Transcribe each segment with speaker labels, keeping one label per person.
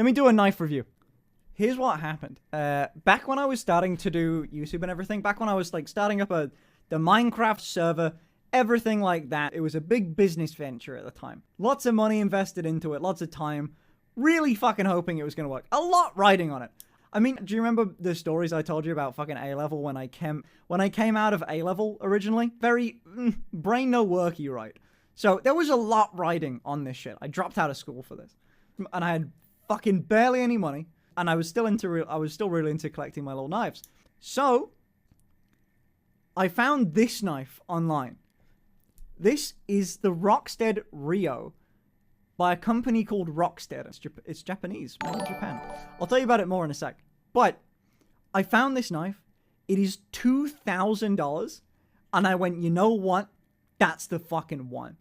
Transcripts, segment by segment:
Speaker 1: Let me do a knife review. Here's what happened. Back when I was starting to do YouTube and everything, back when I was like starting up the Minecraft server, everything like that, it was a big business venture at the time. Lots of money invested into it, lots of time, really fucking hoping it was going to work. A lot riding on it. I mean, do you remember the stories I told you about fucking A-level when I came out of A-level originally? Very brain no worky, right? So there was a lot riding on this shit. I dropped out of school for this, and I had fucking barely any money, and I was still really into collecting my little knives. So I found this knife online. This is the Rockstead Rio by a company called Rockstead. It's Japanese, made in Japan. I'll tell you about it more in a sec. But I found this knife. It is $2,000, and I went, you know what? That's the fucking one.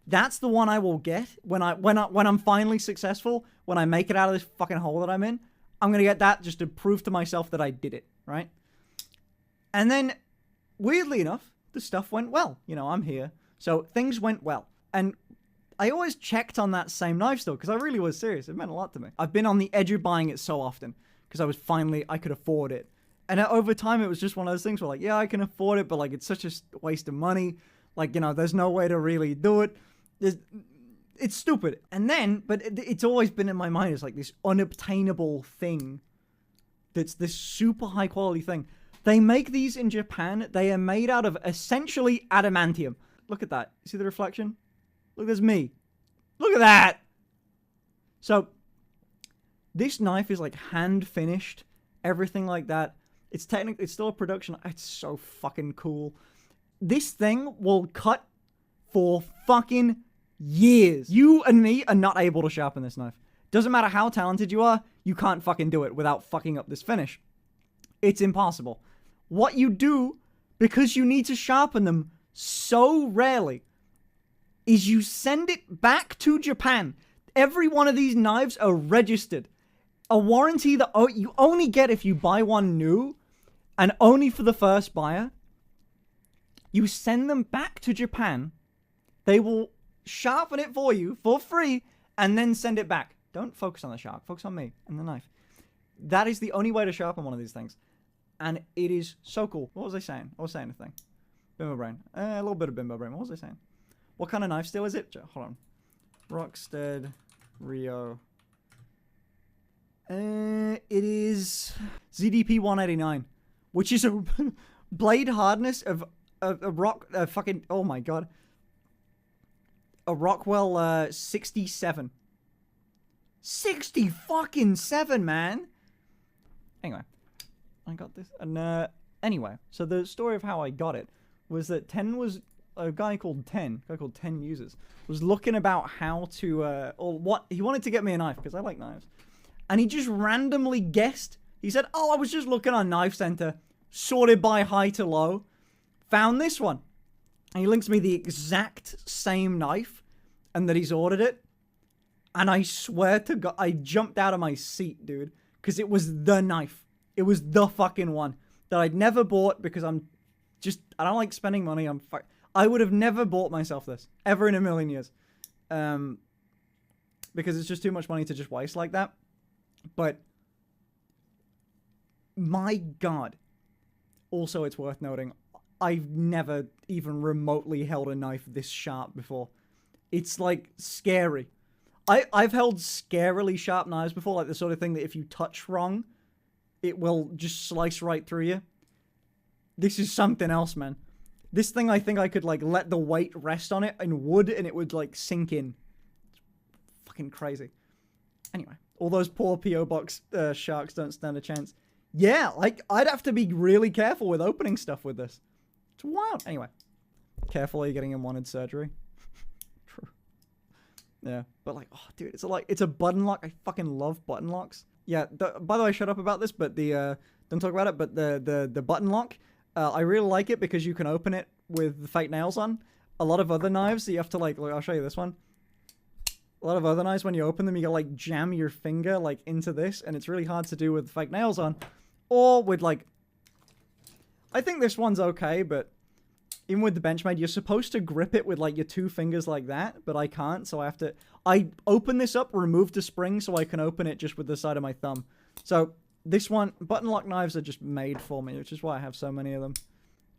Speaker 1: That's the one I will get when I'm finally successful. When I make it out of this fucking hole that I'm in, I'm gonna get that just to prove to myself that I did it, right? And then, weirdly enough, the stuff went well. You know, I'm here, so things went well. And I always checked on that same knife still, because I really was serious. It meant a lot to me. I've been on the edge of buying it so often, because I could afford it. And over time, it was just one of those things where, like, yeah, I can afford it, but, like, it's such a waste of money. Like, you know, there's no way to really do it. It's stupid. And then, but it's always been in my mind as, like, this unobtainable thing that's this super high-quality thing. They make these in Japan. They are made out of, essentially, adamantium. Look at that. See the reflection? Look, there's me. Look at that! So, this knife is, like, hand-finished. Everything like that. It's still a production. It's so fucking cool. This thing will cut for fucking years. You and me are not able to sharpen this knife. Doesn't matter how talented you are, you can't fucking do it without fucking up this finish. It's impossible. What you do, because you need to sharpen them so rarely, is you send it back to Japan. Every one of these knives are registered. A warranty that you only get if you buy one new, and only for the first buyer. You send them back to Japan. They will sharpen it for you for free, and then send it back. Don't focus on the shark. Focus on me and the knife. That is the only way to sharpen one of these things. And it is so cool. What was I saying? I was saying a thing. Bimbo brain. A little bit of bimbo brain. What was I saying? What kind of knife steel is it? Hold on. Rockstead Rio. It is ZDP 189, which is a blade hardness of a fucking, oh my god, a Rockwell 67. 60 fucking 7, man. Anyway, I got this, and anyway, so the story of how I got it was that a guy called 10 Users was looking about how to or what he wanted to get me a knife because I like knives. And he just randomly guessed. He said, oh, I was just looking on Knife Center, sorted by high to low, found this one. And he links me the exact same knife, and that he's ordered it. And I swear to God, I jumped out of my seat, dude. Because it was the knife. It was the fucking one that I'd never bought because I don't like spending money. I would have never bought myself this, ever in a million years. Because it's just too much money to just waste like that. But, my God. Also, it's worth noting, I've never even remotely held a knife this sharp before. It's, like, scary. I've held scarily sharp knives before, like the sort of thing that if you touch wrong, it will just slice right through you. This is something else, man. This thing, I think I could, like, let the weight rest on it in wood, and it would, like, sink in. It's fucking crazy. Anyway. All those poor P.O. Box sharks don't stand a chance. Yeah, like, I'd have to be really careful with opening stuff with this. It's wild. Anyway. Careful, are you getting unwanted surgery? True. Yeah. But, like, oh, dude, it's a button lock. I fucking love button locks. Yeah, by the way, shut up about this, but don't talk about it, but the button lock, I really like it because you can open it with the fake nails on. A lot of other knives, you have to, like, I'll show you this one. A lot of other knives, when you open them, you gotta, like, jam your finger, like, into this, and it's really hard to do with fake nails on. Or with, like... I think this one's okay, but even with the Benchmade, you're supposed to grip it with like your 2 fingers like that, but I can't, so I open this up, remove the spring so I can open it just with the side of my thumb. So this one, button lock knives are just made for me, which is why I have so many of them.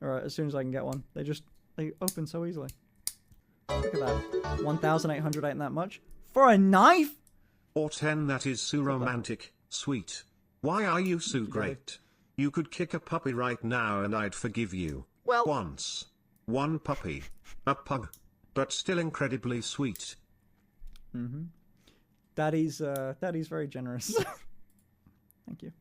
Speaker 1: Alright, as soon as I can get one. They open so easily. Look at that. 1,800 ain't that much. For a knife?
Speaker 2: Or 10, that is so romantic, sweet. Why are you so great? You could kick a puppy right now and I'd forgive you.
Speaker 1: Well,
Speaker 2: once. One puppy. A pug. But still incredibly sweet.
Speaker 1: Mm-hmm. Daddy's very generous. Thank you.